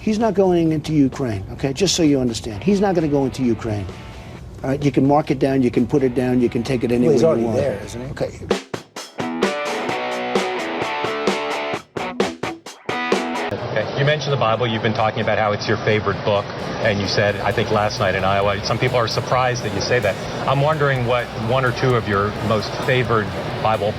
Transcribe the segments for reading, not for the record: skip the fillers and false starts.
He's not going into Ukraine, okay? Just so you understand. He's not going to go into Ukraine. All right, you can mark it down, you can put it down, you can take it anywhere you want. He's already there, isn't he? Okay. Okay. You mentioned the Bible. You've been talking about how it's your favorite book. And you said, I think last night in Iowa, some people are surprised that you say that. I'm wondering what one or two of your most favored Bible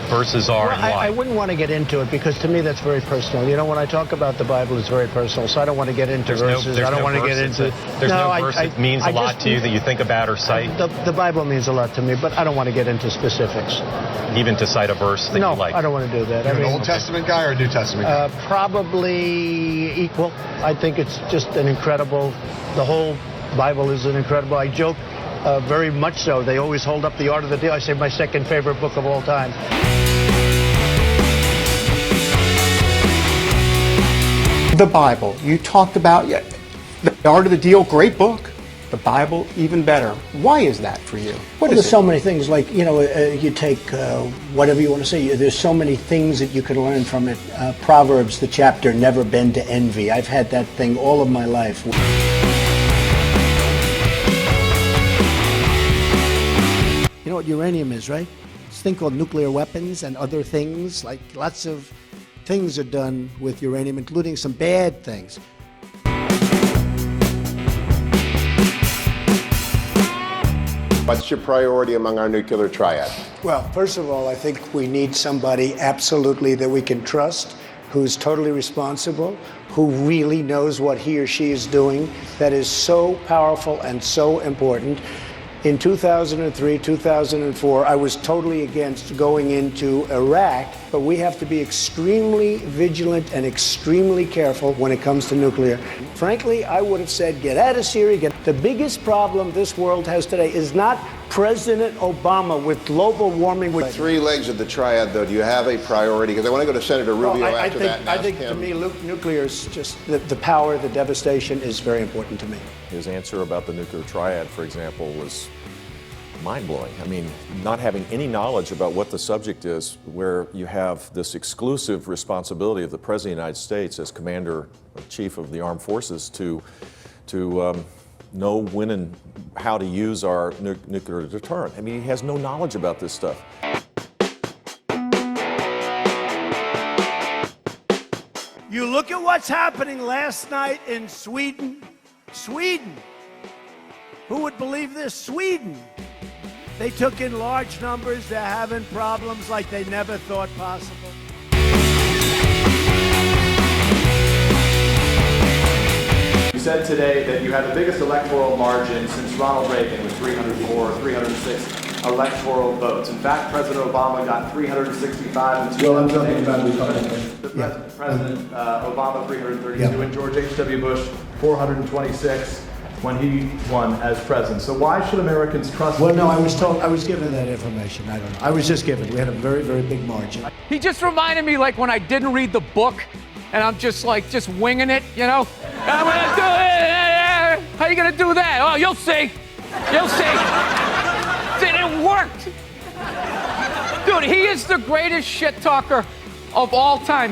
verses are and why. I wouldn't want to get into it because to me that's very personal. You know, when I talk about the Bible, it's very personal, so I don't want to get into verses. I don't want to get into... There's no verse that means a lot to you that you think about or cite? The Bible means a lot to me, but I don't want to get into specifics. Even to cite a verse that you like? No, I don't want to do that. You're an Old Testament guy or a New Testament guy? Probably equal. I think it's just an incredible... The whole Bible is an incredible... I joke very much so. They always hold up the Art of the Deal. I say my second favorite book of all time. The Bible. You talked about the Art of the Deal, great book. The Bible, even better. Why is that for you? There's so many things, like, you know, you take whatever you want to say. There's so many things that you can learn from it. Proverbs, the chapter, never bend to envy. I've had that thing all of my life. You know what uranium is, right? It's a thing called nuclear weapons and other things. Like, lots of things are done with uranium, including some bad things. What's your priority among our nuclear triad? Well, first of all, I think we need somebody absolutely that we can trust, who's totally responsible, who really knows what he or she is doing. That is so powerful and so important. In 2003, 2004, I was totally against going into Iraq, but we have to be extremely vigilant and extremely careful when it comes to nuclear. Frankly, I would have said, get out of Syria. The biggest problem this world has today is not President Obama with global warming. With three legs of the triad, though, do you have a priority? Because I want to go to Senator Rubio after that. I think to me, nuclear is just the power, the devastation is very important to me. His answer about the nuclear triad, for example, was mind-blowing. I mean, not having any knowledge about what the subject is, where you have this exclusive responsibility of the President of the United States as Commander-in-Chief of the Armed Forces to know when and how to use our nuclear deterrent. I mean, he has no knowledge about this stuff. You look at what's happening last night in Sweden. Sweden. Who would believe this? Sweden. They took in large numbers. They're having problems like they never thought possible. You said today that you had the biggest electoral margin since Ronald Reagan with 304, 306 electoral votes. In fact, President Obama got 365 in 2008. Well, I'm talking about Republicans. President Obama 332 and George H.W. Bush 426 when he won as president. So why should Americans trust? Well, no, I was given that information. I don't know. I was just given. We had a very, very big margin. He just reminded me like when I didn't read the book and I'm just winging it, you know? I'm gonna do it. How you gonna do that? Oh, you'll see. You'll see. It worked. Dude, he is the greatest shit talker of all time.